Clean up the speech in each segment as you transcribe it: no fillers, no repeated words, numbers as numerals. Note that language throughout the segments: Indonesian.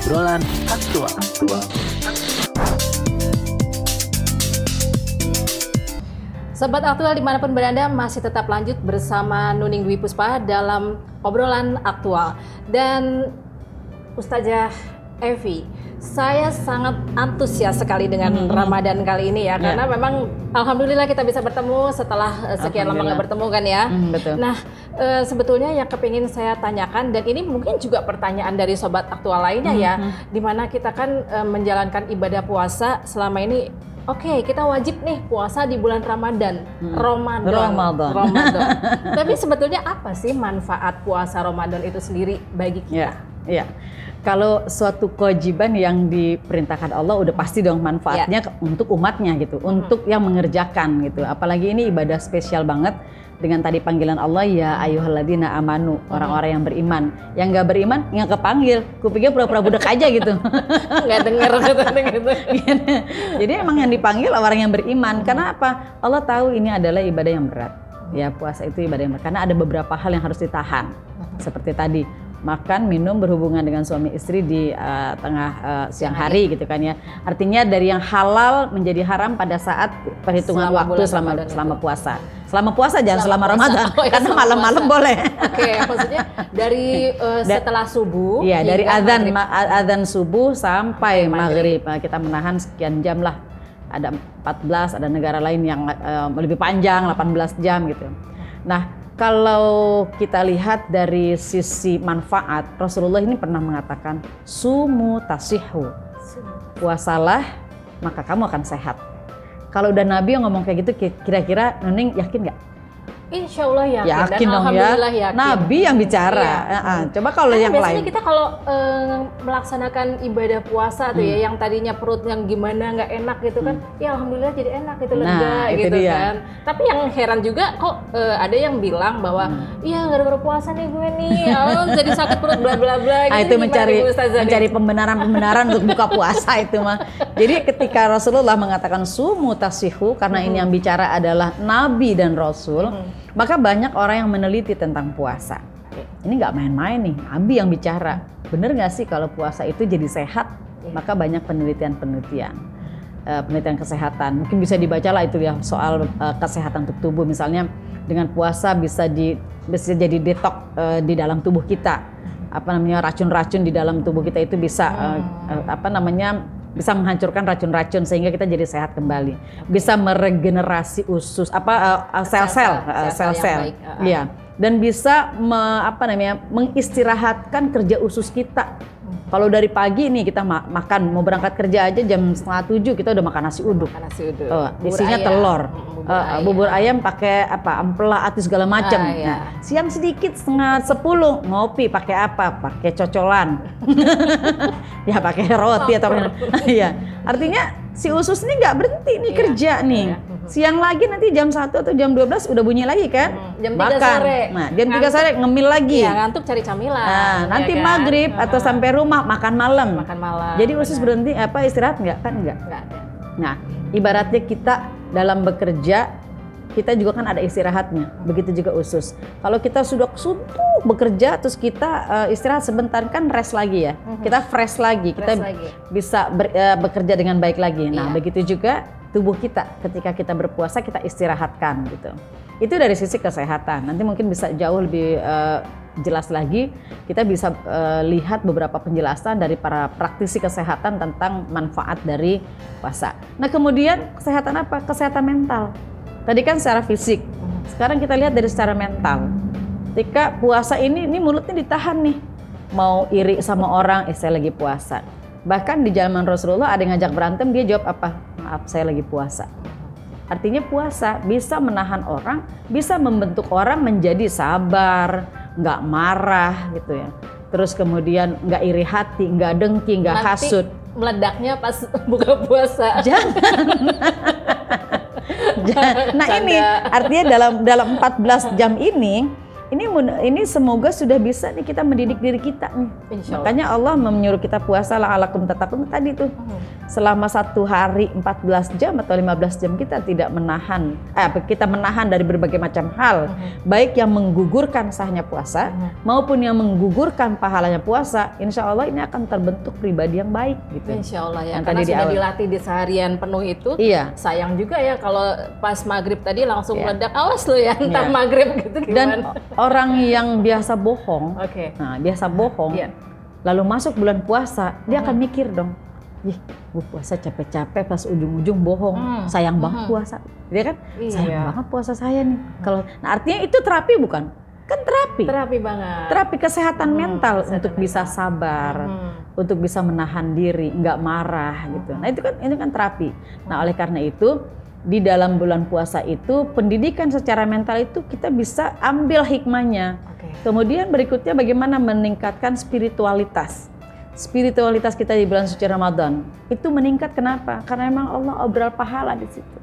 Obrolan aktual. Sobat Aktual dimanapun berada, masih tetap lanjut bersama Nuning Dwi Puspa dalam obrolan aktual. Dan Ustazah Evi, saya sangat antusias sekali dengan Ramadan kali ini ya, karena memang alhamdulillah kita bisa bertemu setelah sekian lama nggak bertemu kan ya. Betul. Nah, sebetulnya yang kepingin saya tanyakan, dan ini mungkin juga pertanyaan dari Sobat Aktual lainnya ya, dimana kita kan menjalankan ibadah puasa selama ini. Oke, kita wajib nih puasa di bulan Ramadan. Ramadan. Tapi sebetulnya apa sih manfaat puasa Ramadan itu sendiri bagi kita? Ya. Kalau suatu kewajiban yang diperintahkan Allah, udah pasti dong manfaatnya untuk umatnya gitu, untuk yang mengerjakan gitu. Apalagi ini ibadah spesial banget dengan tadi panggilan Allah, ya ayyuhalladzina amanu, orang-orang yang beriman. Yang nggak beriman nggak kepanggil, kupikir pura-pura budak aja gitu. Nggak denger gitu. Jadi emang yang dipanggil orang yang beriman. Karena apa? Allah tahu ini adalah ibadah yang berat. Ya, puasa itu ibadah yang berat. Karena ada beberapa hal yang harus ditahan. Seperti tadi, makan, minum, berhubungan dengan suami istri di tengah siang hari gitu kan ya. Artinya dari yang halal menjadi haram pada saat perhitungan waktu selama puasa. Selama puasa jangan selama Ramadan, karena malam-malam boleh. Oke, maksudnya dari setelah subuh. Iya, dari adzan subuh sampai maghrib. Kita menahan sekian jam lah. Ada 14, ada negara lain yang lebih panjang, 18 jam gitu. Nah, kalau kita lihat dari sisi manfaat, Rasulullah ini pernah mengatakan, sumu tasihu, puasalah maka kamu akan sehat. Kalau udah Nabi yang ngomong kayak gitu, kira-kira Nuning yakin nggak? Insya Allah yakin, dan dong alhamdulillah ya. yakin. Nabi yang bicara. Coba kalau yang biasanya lain. kita kalau melaksanakan ibadah puasa tuh ya, yang tadinya perut yang gimana nggak enak gitu kan, ya alhamdulillah jadi enak gitu, lega gitu dia. kan. Tapi yang heran juga kok ada yang bilang bahwa iya gara-gara puasa nih gue nih, jadi sakit perut bla bla bla. Itu mencari pembenaran untuk buka puasa itu mah. Jadi ketika Rasulullah mengatakan sumu tasihu, karena ini yang bicara adalah Nabi dan Rasul. Maka banyak orang yang meneliti tentang puasa. Ini nggak main-main nih, Nabi yang bicara. Bener nggak sih kalau puasa itu jadi sehat? Maka banyak penelitian kesehatan. Mungkin bisa dibaca lah itu ya soal kesehatan untuk tubuh. Misalnya dengan puasa bisa jadi detox di dalam tubuh kita. Racun-racun di dalam tubuh kita itu bisa bisa menghancurkan racun-racun sehingga kita jadi sehat kembali. Bisa meregenerasi usus sel-sel. Iya. Dan bisa mengistirahatkan kerja usus kita. Kalau dari pagi nih kita makan, mau berangkat kerja aja jam 6:30 kita udah makan nasi uduk. Isinya telur. Bubur ayam pakai ampela, atis segala macam. Nah, siang sedikit 9:30 ngopi pakai apa? Pakai cocolan. Ya pakai roti atau iya. Artinya si usus ini nggak berhenti nih kerja nih. Siang lagi nanti jam 1 atau jam 12 udah bunyi lagi kan? Jam 3 makan. sore. Nah, jam 3 sore ngemil lagi. Iya, ngantuk cari camilan. Nah, nanti maghrib atau sampai rumah makan malam. Jadi usus berhenti istirahat nggak? Kan nggak. Nah, ibaratnya kita dalam bekerja, kita juga kan ada istirahatnya. Begitu juga usus. Kalau kita sudah suntuk bekerja, terus kita istirahat sebentar kan rest lagi ya. Kita fresh lagi, bisa bekerja dengan baik lagi. Nah, begitu juga tubuh kita ketika kita berpuasa kita istirahatkan gitu. Itu dari sisi kesehatan. Nanti mungkin bisa jauh lebih jelas lagi, kita bisa lihat beberapa penjelasan dari para praktisi kesehatan tentang manfaat dari puasa. Nah kemudian kesehatan apa? Kesehatan mental. Tadi kan secara fisik, sekarang kita lihat dari secara mental. Ketika puasa ini mulutnya ditahan nih, mau iri sama orang, saya lagi puasa. Bahkan di zaman Rasulullah ada yang ngajak berantem, dia jawab apa? Maaf, saya lagi puasa. Artinya puasa bisa menahan orang, bisa membentuk orang menjadi sabar, nggak marah gitu ya. Terus kemudian nggak iri hati, nggak dengki, nggak hasut. Meledaknya pas buka puasa. Jangan. Nah ini artinya dalam 14 jam ini semoga sudah bisa nih kita mendidik diri kita nih. Makanya Allah menyuruh kita puasa la'alakum tattaqun tadi tuh. Selama 1 hari 14 jam atau 15 jam kita tidak menahan, kita menahan dari berbagai macam hal, baik yang menggugurkan sahnya puasa maupun yang menggugurkan pahalanya puasa. Insya Allah ini akan terbentuk pribadi yang baik gitu. Insya Allah ya, karena sudah dilatih di seharian penuh itu. Iya. Sayang juga ya kalau pas maghrib tadi langsung meledak, awas lo ya entar maghrib gitu gimana. Dan orang yang biasa bohong, lalu masuk bulan puasa, dia akan mikir dong, gue puasa capek-capek pas ujung-ujung bohong, sayang banget puasa, dia kan, sayang banget puasa saya nih. Kalau, nah artinya itu terapi bukan? Kan terapi. Terapi banget. Terapi kesehatan mental untuk bisa sabar, untuk bisa menahan diri, nggak marah gitu. Nah itu kan terapi. Nah oleh karena itu di dalam bulan puasa itu pendidikan secara mental itu kita bisa ambil hikmahnya. Kemudian berikutnya bagaimana meningkatkan spiritualitas. Spiritualitas kita di bulan suci Ramadan itu meningkat kenapa? Karena memang Allah obrol pahala di situ.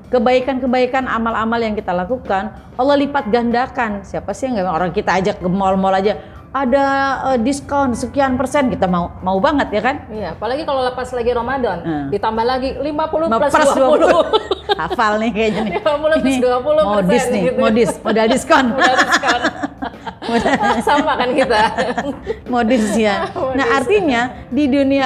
Kebaikan-kebaikan amal-amal yang kita lakukan Allah lipat gandakan. Siapa sih yang nggak, orang kita ajak ke mall-mall aja ada diskon sekian persen, kita mau banget ya kan? Iya, apalagi kalau lepas lagi Ramadan, ditambah lagi 50 plus 20. Hafal nih kayaknya nih. 50 plus 20 modis nih, gitu. modal diskon. Modal diskon. Sama kan kita. Modis ya. Nah artinya di dunia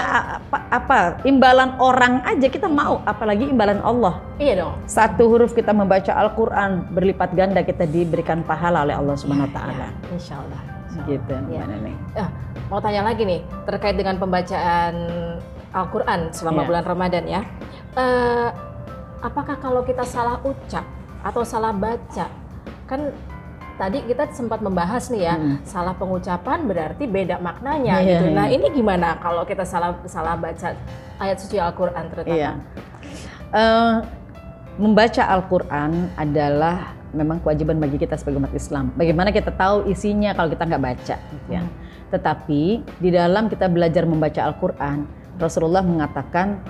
imbalan orang aja kita mau, apalagi imbalan Allah. Iya dong. 1 huruf kita membaca Al-Quran berlipat ganda kita diberikan pahala oleh Allah Subhanahu Wa Taala. Insya Allah. Gitu gimana nih? Mau tanya lagi nih terkait dengan pembacaan Al-Quran selama bulan Ramadan ya. Apakah kalau kita salah ucap atau salah baca, kan tadi kita sempat membahas nih ya, salah pengucapan berarti beda maknanya gitu. Nah ini gimana kalau kita salah baca ayat suci Al-Quran terutama? Membaca Al-Quran adalah memang kewajiban bagi kita sebagai umat Islam. Bagaimana kita tahu isinya kalau kita nggak baca? Ya. Tetapi di dalam kita belajar membaca Al-Quran, Rasulullah mengatakan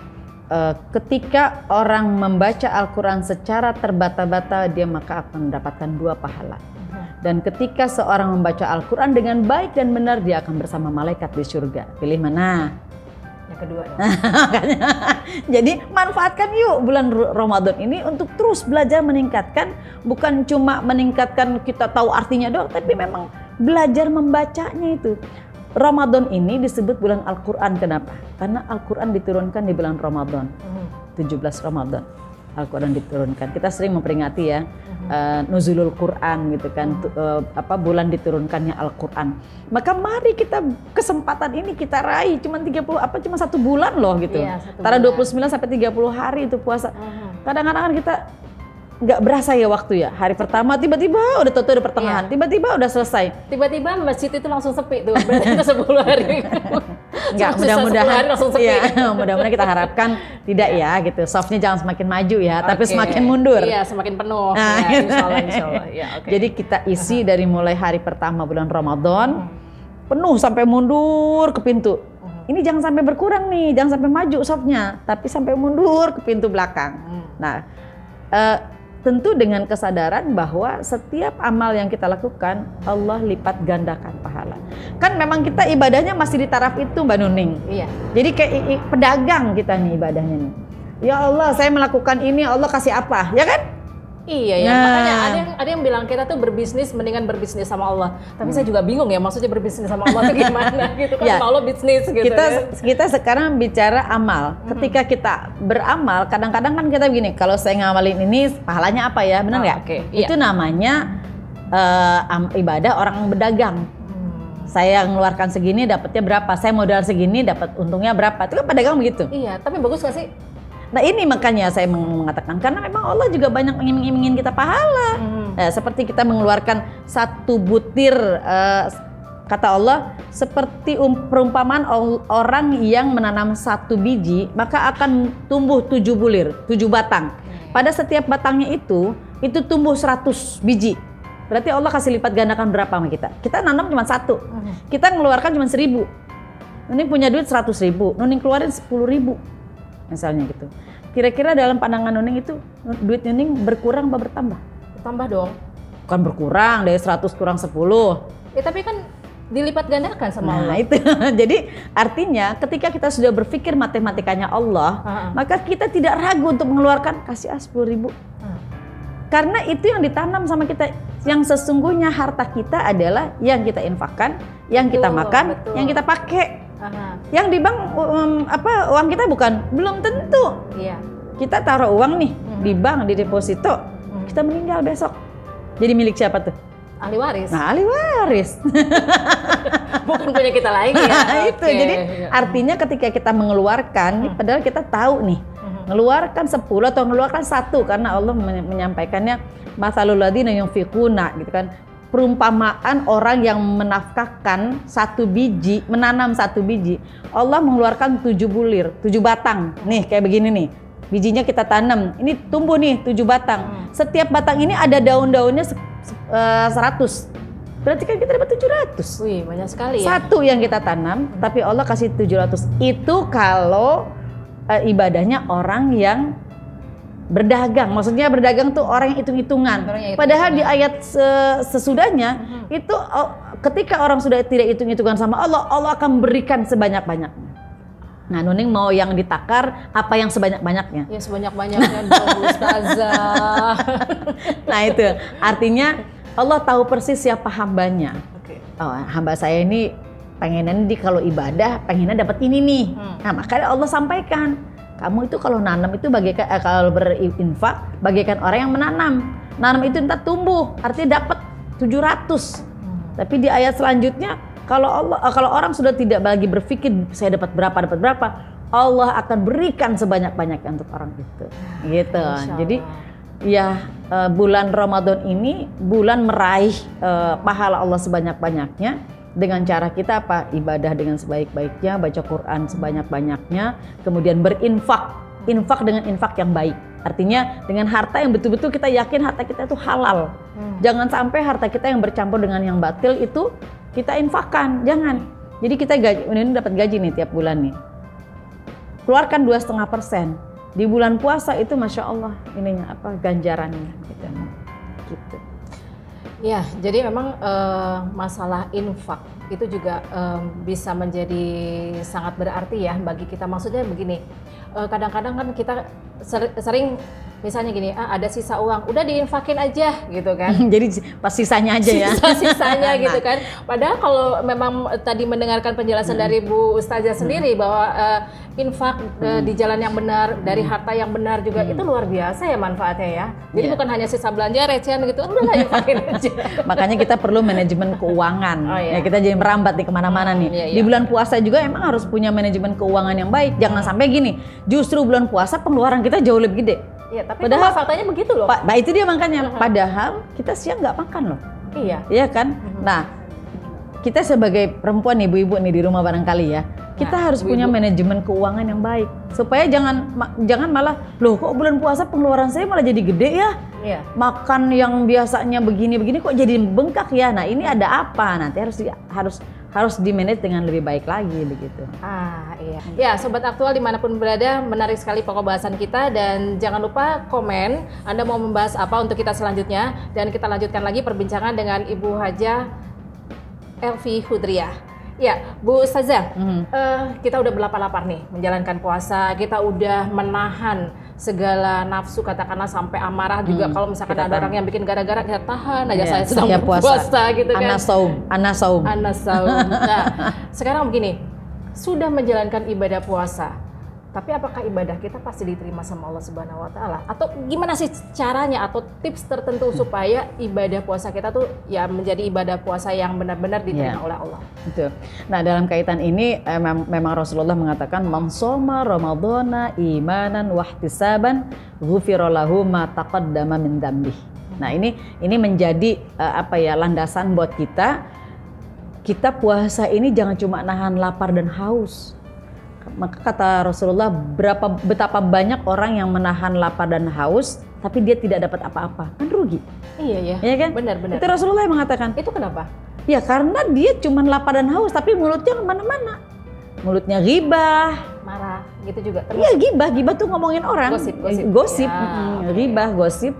ketika orang membaca Al-Quran secara terbata-bata, dia maka akan mendapatkan 2 pahala. Dan ketika seorang membaca Al-Quran dengan baik dan benar, dia akan bersama malaikat di surga. Pilih mana? Yang kedua dong. Jadi manfaatkan yuk bulan Ramadan ini untuk terus belajar meningkatkan, bukan cuma meningkatkan kita tahu artinya doang, tapi memang belajar membacanya itu. Ramadan ini disebut bulan Al-Quran, kenapa? Karena Al-Quran diturunkan di bulan Ramadan, 17 Ramadan. Al-Quran diturunkan. Kita sering memperingati ya nuzulul Quran gitu kan, bulan diturunkannya Al-Quran. Maka mari kita kesempatan ini kita raih, cuma 1 bulan loh gitu. Antara 29 sampai 30 hari itu puasa. Kadang-kadang kan kita nggak berasa ya waktu ya. Hari pertama tiba-tiba udah udah pertengahan, tiba-tiba udah selesai. Tiba-tiba masjid itu langsung sepi tuh. Berarti itu 10 hari. Enggak, mudah-mudahan mudah-mudahan kita harapkan tidak ya gitu. Softnya jangan semakin maju ya, tapi semakin mundur. Iya, semakin penuh. Nah, ya, insya Allah. Ya, Jadi kita isi dari mulai hari pertama bulan Ramadan penuh sampai mundur ke pintu. Ini jangan sampai berkurang nih, jangan sampai maju softnya, tapi sampai mundur ke pintu belakang. Nah, tentu dengan kesadaran bahwa setiap amal yang kita lakukan Allah lipat gandakan pahala. Kan memang kita ibadahnya masih di taraf itu Mbak Nuning. Iya. Jadi kayak pedagang kita nih ibadahnya nih. Ya Allah, saya melakukan ini, Allah kasih apa? Ya kan? Iya ya, makanya ada yang bilang kita tuh berbisnis mendingan berbisnis sama Allah. Tapi saya juga bingung ya, maksudnya berbisnis sama Allah itu gimana gitu kan, sama Allah bisnis gitu. Kita sekarang bicara amal. Ketika kita beramal, kadang-kadang kan kita begini, kalau saya ngamalin ini pahalanya apa ya, benar nggak? Itu namanya ibadah orang berdagang. Saya mengeluarkan segini dapatnya berapa, saya modal segini dapat untungnya berapa. Itu kan pedagang begitu. Iya, tapi bagus gak sih? Nah ini makanya saya mengatakan, karena memang Allah juga banyak ingin kita pahala. Nah, seperti kita mengeluarkan 1 butir, kata Allah, seperti perumpamaan orang yang menanam 1 biji, maka akan tumbuh 7 bulir, 7 batang. Pada setiap batangnya itu tumbuh 100 biji. Berarti Allah kasih lipat gandakan berapa sama kita? Kita nanam cuma 1, kita ngeluarkan cuma 1000. Nuning punya duit 100.000, Nuning keluarin 10.000, misalnya gitu. Kira-kira dalam pandangan Nuning itu duit Nuning berkurang apa bertambah? Bertambah dong. Bukan berkurang, dari 100 kurang 10. Ya tapi kan dilipat gandakan sama Allah. Nah itu, jadi artinya ketika kita sudah berpikir matematikanya Allah, maka kita tidak ragu untuk mengeluarkan, kasih 10.000. Karena itu yang ditanam sama kita. Yang sesungguhnya harta kita adalah yang kita infakkan, yang kita makan, yang kita pakai. Yang di bank uang kita belum tentu. Iya. Kita taruh uang nih di bank, di deposito, kita meninggal besok. Jadi milik siapa tuh? Ahli waris. Nah, ahli waris. Bukan punya kita lagi ya. Itu. Jadi artinya ketika kita mengeluarkan, padahal kita tahu nih, ngeluarkan 10 atau ngeluarkan 1, karena Allah menyampaikannya masalul ladzina yunfiquna gitu kan. Perumpamaan orang yang menafkahkan 1 biji, menanam 1 biji, Allah mengeluarkan 7 bulir, 7 batang. Nih kayak begini nih, bijinya kita tanam, ini tumbuh nih 7 batang. Setiap batang ini ada daun-daunnya 100. Berarti kan kita dapat 700. Wih, banyak sekali ya. 1 yang kita tanam, tapi Allah kasih 700. Itu kalau ibadahnya orang yang berdagang. Maksudnya berdagang tuh orang yang hitung-hitungan. Padahal di ayat sesudahnya itu ketika orang sudah tidak hitung-hitungan sama Allah, Allah akan berikan sebanyak-banyaknya. Nah, Nuning mau yang ditakar apa yang sebanyak-banyaknya? Ya sebanyak-banyaknya dong, Ustazah. Nah itu artinya Allah tahu persis siapa hambanya. Oh, hamba saya ini pengennya kalau ibadah pengennya dapat ini nih. Nah makanya Allah sampaikan, kamu itu kalau nanam itu bagaikan kalau berinfak bagaikan orang yang menanam. Nanam itu entah tumbuh, artinya dapat 700. Tapi di ayat selanjutnya kalau orang sudah tidak lagi berpikir saya dapat berapa, Allah akan berikan sebanyak-banyaknya untuk orang itu. Gitu. Jadi ya bulan Ramadan ini bulan meraih pahala Allah sebanyak-banyaknya. Dengan cara kita apa? Ibadah dengan sebaik-baiknya, baca Quran sebanyak-banyaknya, kemudian berinfak. Infak dengan infak yang baik. Artinya dengan harta yang betul-betul kita yakin harta kita itu halal. Jangan sampai harta kita yang bercampur dengan yang batil itu kita infakkan. Jangan. Jadi kita ini dapat gaji nih tiap bulan nih. Keluarkan 2,5%. Di bulan puasa itu Masya Allah ininya apa ganjarannya gitu. Ya, jadi memang masalah infak itu juga bisa menjadi sangat berarti ya bagi kita. Maksudnya begini, kadang-kadang kan kita sering misalnya gini, ada sisa uang, udah diinfakin aja gitu kan. Jadi pas sisanya aja ya. Sisanya gitu kan. Padahal kalau memang tadi mendengarkan penjelasan dari Bu Ustazah sendiri bahwa infak di jalan yang benar, dari harta yang benar juga itu luar biasa ya manfaatnya ya. Jadi bukan hanya sisa belanja recehan gitu, udah infakin aja. Makanya kita perlu manajemen keuangan. Ya kita jadi merambat nih kemana-mana nih. Di bulan puasa juga emang harus punya manajemen keuangan yang baik. Jangan sampai gini, justru bulan puasa pengeluaran kita jauh lebih gede. Iya, tapi padahal faktanya begitu loh. Nah itu dia makanya. Padahal kita siang nggak makan loh. Iya kan. Nah kita sebagai perempuan ibu-ibu nih di rumah barangkali ya, kita harus punya manajemen keuangan yang baik supaya jangan malah loh kok bulan puasa pengeluaran saya malah jadi gede ya. Makan yang biasanya begini-begini kok jadi bengkak ya. Nah ini ada apa? Nanti harus di-manage dengan lebih baik lagi begitu. Iya. Ya, Sobat Aktual dimanapun berada, menarik sekali pokok bahasan kita dan jangan lupa komen Anda mau membahas apa untuk kita selanjutnya dan kita lanjutkan lagi perbincangan dengan Ibu Hajah Elvi Hudriah. Ya, Bu Ustazah, kita udah berlapar-lapar nih menjalankan puasa, kita udah menahan segala nafsu katakanlah sampai amarah juga kalau misalkan ada orang yang bikin gara-gara kita tahan aja saya sedang berpuasa gitu kan. Ana saum. Nah, sekarang begini, sudah menjalankan ibadah puasa, Tapi apakah ibadah kita pasti diterima sama Allah Subhanahu wa taala? Atau gimana sih caranya atau tips tertentu supaya ibadah puasa kita tuh ya menjadi ibadah puasa yang benar-benar diterima oleh Allah? Betul. Nah, dalam kaitan ini memang Rasulullah mengatakan man shoma ramadhana imanan wahtisaban ghufira lahu ma taqaddama min dzambih. Nah, ini menjadi landasan buat kita. Kita puasa ini jangan cuma nahan lapar dan haus. Maka kata Rasulullah, betapa banyak orang yang menahan lapar dan haus, tapi dia tidak dapat apa-apa, kan rugi. Iya ya kan? Benar. Itu Rasulullah yang mengatakan. Itu kenapa? Ya karena dia cuma lapar dan haus, tapi mulutnya kemana-mana. Mulutnya ghibah, marah, gitu juga. Iya ghibah tuh ngomongin orang. Gosip. Ya, ghibah, gosip.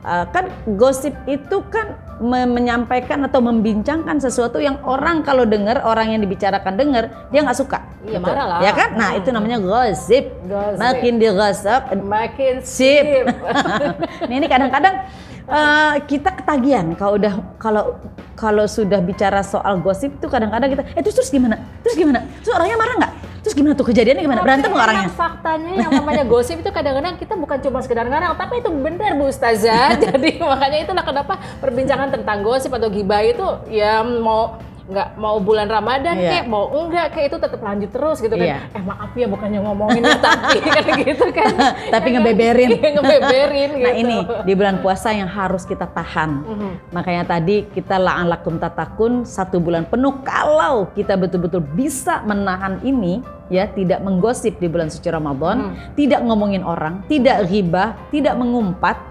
Kan gosip itu kan menyampaikan atau membincangkan sesuatu yang orang kalau dengar, orang yang dibicarakan dengar, dia nggak suka. Iya, marah lah. Ya kan? Nah, itu namanya gosip. Makin digosip, makin sip. Nah, ini kadang-kadang kita ketagihan kalau sudah bicara soal gosip itu kadang-kadang kita terus gimana? Terus orangnya marah nggak? Terus gimana tuh kejadiannya gimana? Berantem nggak orangnya? Faktanya yang namanya gosip itu kadang-kadang kita bukan cuma sekedar ngarang, tapi itu benar Bu Ustazah. Jadi makanya itulah kenapa perbincangan tentang gosip atau gibah itu ya mau bulan Ramadan kayak mau enggak kayak itu tetap lanjut terus gitu kan. Maaf ya bukannya ngomongin tapi kan gitu kan. Tapi ngebeberin. Ngebeberin gitu. Nah, ini di bulan puasa yang harus kita tahan. Makanya tadi kita la'alakum tatakun 1 bulan penuh kalau kita betul-betul bisa menahan ini ya, tidak menggosip di bulan suci Ramadan, tidak ngomongin orang, tidak ghibah, tidak mengumpat.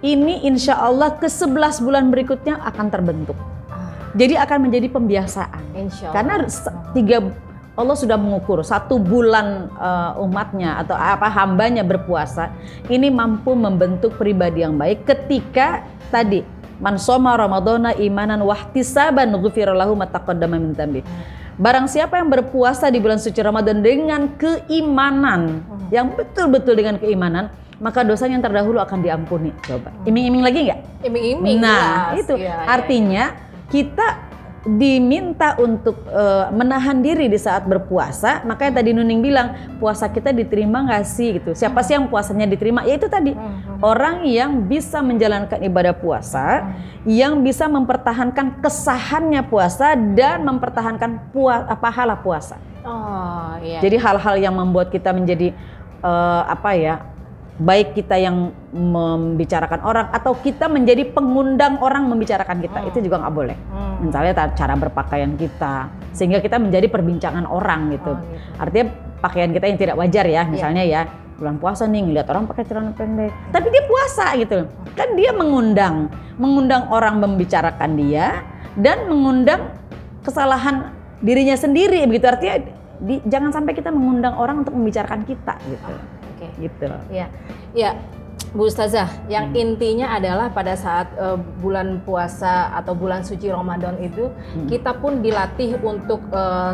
Ini insya Allah ke 11 bulan berikutnya akan terbentuk. Jadi akan menjadi pembiasaan. Karena Allah sudah mengukur 1 bulan umatnya atau hambanya berpuasa ini mampu membentuk pribadi yang baik ketika tadi man shoma ramadhana imanan wahtisaban ghufira lahu ma taqaddama min dzambi. Barang siapa yang berpuasa di bulan suci Ramadan dengan keimanan, yang betul-betul dengan keimanan, maka dosanya yang terdahulu akan diampuni. Coba iming-iming lagi nggak? Iming-iming. Nah, itu artinya kita diminta untuk menahan diri di saat berpuasa. Makanya tadi Nuning bilang puasa kita diterima nggak sih gitu. Siapa sih yang puasanya diterima? Ya itu tadi orang yang bisa menjalankan ibadah puasa, yang bisa mempertahankan kesahannya puasa dan mempertahankan pahala puasa. Jadi hal-hal yang membuat kita menjadi baik kita yang membicarakan orang atau kita menjadi pengundang orang membicarakan kita, itu juga nggak boleh. Misalnya cara berpakaian kita, sehingga kita menjadi perbincangan orang gitu. Artinya pakaian kita yang tidak wajar ya, misalnya ya bulan puasa nih ngeliat orang pakai celana pendek, tapi dia puasa gitu, kan dia mengundang orang membicarakan dia dan mengundang kesalahan dirinya sendiri begitu. Artinya jangan sampai kita mengundang orang untuk membicarakan kita gitu. Gitu. Ya, Bu Ustazah, yang intinya adalah pada saat bulan puasa atau bulan suci Ramadan itu kita pun dilatih untuk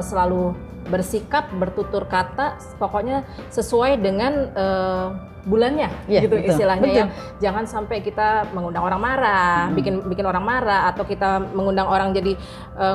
selalu bersikap, bertutur kata, pokoknya sesuai dengan bulannya, gitu betul, istilahnya betul. Ya. Jangan sampai kita mengundang orang marah, bikin orang marah, atau kita mengundang orang jadi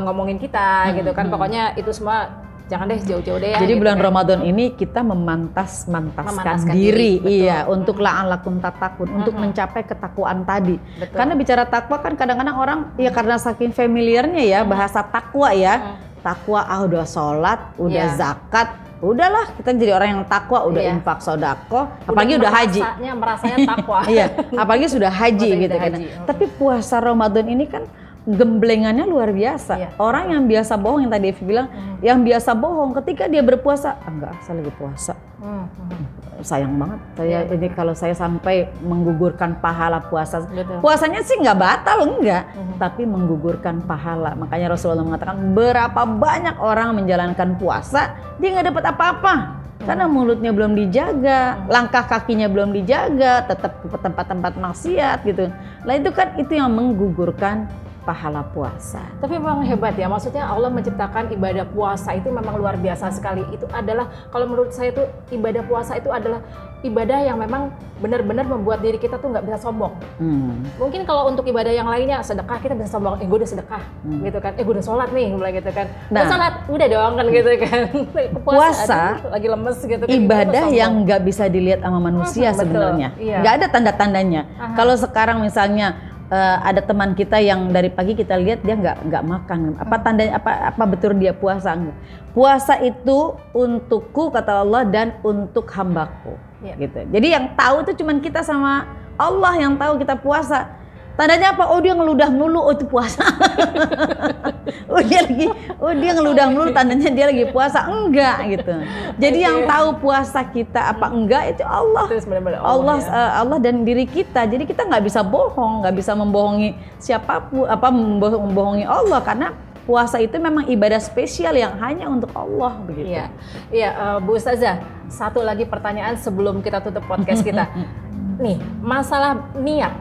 ngomongin kita, gitu kan. Pokoknya itu semua jangan deh, jauh-jauh deh ya. Jadi gitu bulan kan. Ramadan ini kita memantaskan diri, untuk la'alakum tatakun, untuk mencapai ketakwaan tadi. Betul. Karena bicara takwa kan kadang-kadang orang ya karena saking familiarnya ya bahasa takwa ya. Takwa udah sholat, udah zakat, udahlah kita jadi orang yang takwa, udah infak sedekah, apalagi udah haji. Merasanya takwa. Iya, apalagi sudah haji gitu kan. Tapi puasa Ramadan ini kan gemblengannya luar biasa. Orang yang biasa bohong, yang tadi Evi bilang, yang biasa bohong ketika dia berpuasa, enggak, saya lagi puasa. Sayang banget ini kalau saya sampai menggugurkan pahala puasa. Puasanya sih nggak batal, enggak, tapi menggugurkan pahala. Makanya Rasulullah mengatakan berapa banyak orang menjalankan puasa dia nggak dapat apa-apa. Karena mulutnya belum dijaga, langkah kakinya belum dijaga, tetap ke tempat-tempat maksiat gitu. Lah itu kan itu yang menggugurkan pahala puasa. Tapi memang hebat ya, maksudnya Allah menciptakan ibadah puasa itu memang luar biasa sekali. Itu adalah, kalau menurut saya itu ibadah puasa itu adalah ibadah yang memang benar-benar membuat diri kita tuh nggak bisa sombong. Mungkin kalau untuk ibadah yang lainnya, sedekah kita bisa sombong, gue udah sedekah, gitu kan, gue udah sholat nih, mulai gitu kan. Udah sholat, udah doang kan gitu kan. Puasa lagi lemes gitu kan. Ibadah yang nggak bisa dilihat sama manusia sebenarnya, nggak ada tanda-tandanya. Kalau sekarang misalnya ada teman kita yang dari pagi kita lihat dia nggak makan, apa tandanya, apa betul dia puasa? Enggak. Puasa itu untukku kata Allah dan untuk hambaku, gitu. Jadi yang tahu itu cuman kita sama Allah yang tahu kita puasa. Tandanya apa? Oh dia ngeludah mulu, oh itu puasa. dia ngeludah mulu, tandanya dia lagi puasa. Enggak gitu. Jadi yang tahu puasa kita apa enggak itu Allah. Allah dan diri kita. Jadi kita nggak bisa bohong, nggak bisa membohongi siapapun, membohongi Allah, karena puasa itu memang ibadah spesial yang hanya untuk Allah begitu. Iya, Bu Ustazah, satu lagi pertanyaan sebelum kita tutup podcast kita. Nih, masalah niat.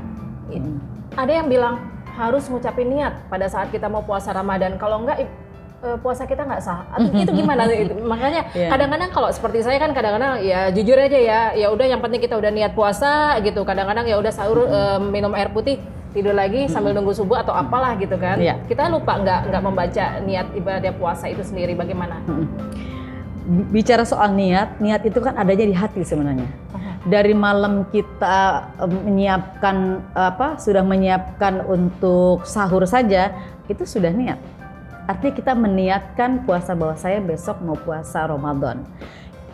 Ada yang bilang harus ngucapin niat pada saat kita mau puasa Ramadan. Kalau enggak puasa kita nggak sah. Itu gimana itu? Makanya kadang-kadang kalau seperti saya kan kadang-kadang ya jujur aja ya udah yang penting kita udah niat puasa gitu. Kadang-kadang ya udah sahur minum air putih, tidur lagi sambil nunggu subuh atau apalah gitu kan. Kita lupa nggak membaca niat ibadah puasa itu sendiri, bagaimana? Bicara soal niat itu kan adanya di hati sebenarnya. Dari malam kita menyiapkan sudah menyiapkan untuk sahur saja itu sudah niat. Artinya kita meniatkan puasa, bahwa saya besok mau puasa Ramadan.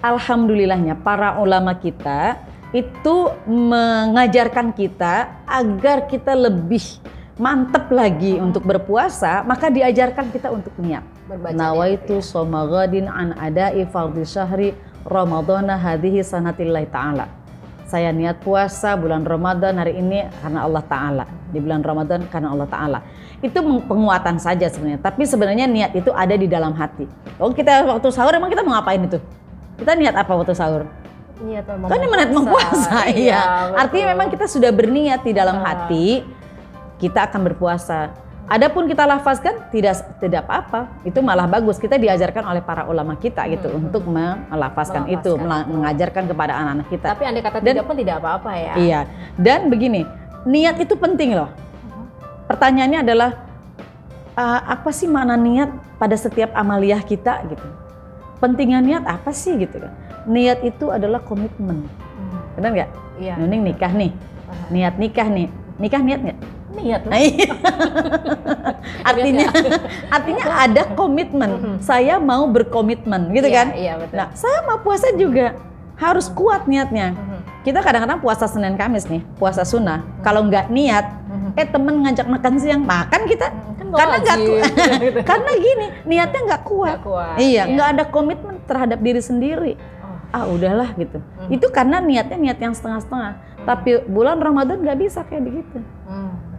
Alhamdulillahnya para ulama kita itu mengajarkan kita agar kita lebih mantap lagi untuk berpuasa, maka diajarkan kita untuk niat. Nawaitu shoma ghadin an ada'i fardhi syahri Ramadana hadhihi sanatillahi ta'ala. Saya niat puasa bulan Ramadan hari ini karena Allah Ta'ala. Di bulan Ramadan karena Allah Ta'ala. Itu penguatan saja sebenarnya. Tapi sebenarnya niat itu ada di dalam hati. Oh kita waktu sahur emang kita mau ngapain itu? Kita niat apa waktu sahur? Niat mau puasa. Iya. Artinya memang kita sudah berniat di dalam hati, kita akan berpuasa. Adapun kita lafazkan tidak apa-apa, itu malah bagus. Kita diajarkan oleh para ulama kita gitu untuk melafazkan itu, mengajarkan kepada anak-anak kita. Tapi andai kata tidak pun tidak apa-apa ya. Iya. Dan begini, niat itu penting loh. Pertanyaannya adalah apa sih makna niat pada setiap amaliyah kita gitu? Pentingnya niat apa sih gitu kan? Niat itu adalah komitmen. Benar nggak? Iya. Nuning nikah nih, niat nikah nih, nikah niat nggak? Niat. artinya ada komitmen. Saya mau berkomitmen, gitu kan? Iya, betul. Nah, saya mau puasa juga harus kuat niatnya. Kita kadang-kadang puasa Senin Kamis nih, puasa sunnah. Kalau nggak niat, temen ngajak makan siang, makan kita. Karena nggak karena gini, niatnya nggak kuat. Iya, nggak ada komitmen terhadap diri sendiri. Udahlah gitu. Itu karena niatnya niat yang setengah-setengah. Tapi bulan Ramadan nggak bisa kayak begitu.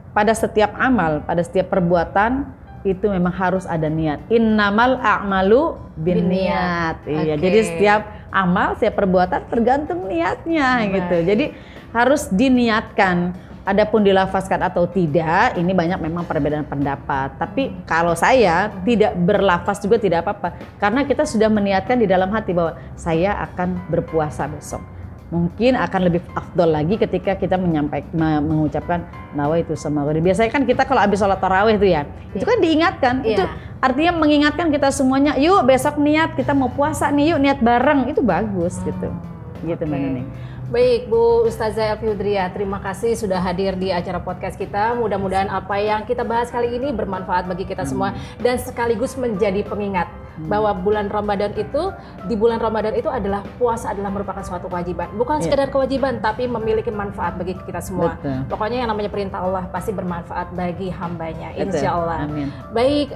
Pada setiap amal, pada setiap perbuatan itu memang harus ada niat. Innamal a'malu binniyat. Iya, jadi setiap amal, setiap perbuatan tergantung niatnya gitu. Jadi harus diniatkan. Adapun dilafazkan atau tidak, ini banyak memang perbedaan pendapat. Tapi kalau saya tidak berlafaz juga tidak apa-apa. Karena kita sudah meniatkan di dalam hati bahwa saya akan berpuasa besok. Mungkin akan lebih afdol lagi ketika kita mengucapkan nawaitu shoma ghadin. Biasanya kan kita kalau habis sholat tarawih itu ya, itu kan diingatkan. Itu artinya mengingatkan kita semuanya, yuk besok niat kita mau puasa nih, yuk niat bareng. Itu bagus gitu. Gitu Mbak Nuning. Baik Bu Ustazah Elvi Hudria, terima kasih sudah hadir di acara podcast kita. Mudah-mudahan apa yang kita bahas kali ini bermanfaat bagi kita semua dan sekaligus menjadi pengingat bahwa bulan Ramadan itu, di bulan Ramadan itu adalah puasa adalah merupakan suatu kewajiban. Bukan sekedar kewajiban tapi memiliki manfaat bagi kita semua. Betul. Pokoknya yang namanya perintah Allah pasti bermanfaat bagi hambanya, insya Allah. Amin. Baik,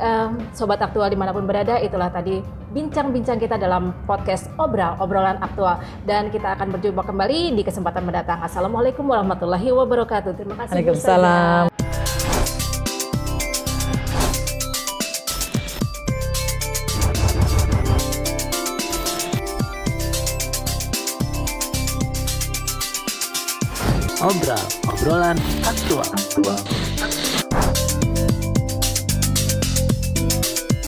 Sobat Aktual dimanapun berada, itulah tadi bincang-bincang kita dalam podcast obrolan aktual. Dan kita akan berjumpa kembali di kesempatan mendatang. Assalamualaikum warahmatullahi wabarakatuh. Terima kasih. Waalaikumsalam. Obrolan aktual.